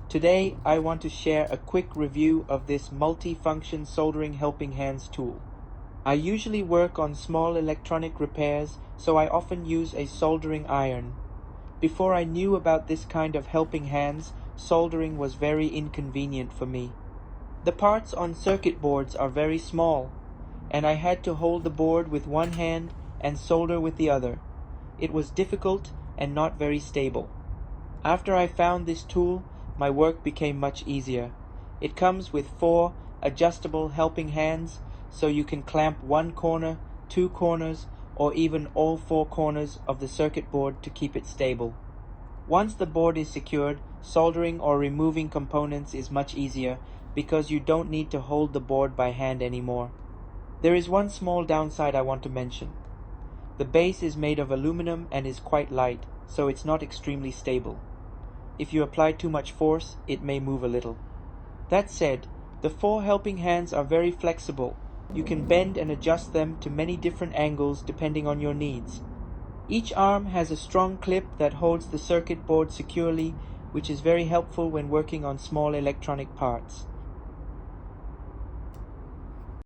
Today, I want to share a quick review of this multi-function soldering helping hands tool. I usually work on small electronic repairs, so I often use a soldering iron. Before I knew about this kind of helping hands, soldering was very inconvenient for me. The parts on circuit boards are very small, and I had to hold the board with one hand and solder with the other. It was difficult and not very stable. After I found this tool, my work became much easier. It comes with 4 adjustable helping hands, so you can clamp one corner, 2 corners, or even all 4 corners of the circuit board to keep it stable. Once the board is secured, soldering or removing components is much easier because you don't need to hold the board by hand anymore. There is one small downside I want to mention. The base is made of aluminum and is quite light, so it's not extremely stable. If you apply too much force, it may move a little. That said, the 4 helping hands are very flexible. You can bend and adjust them to many different angles depending on your needs. Each arm has a strong clip that holds the circuit board securely, which is very helpful when working on small electronic parts.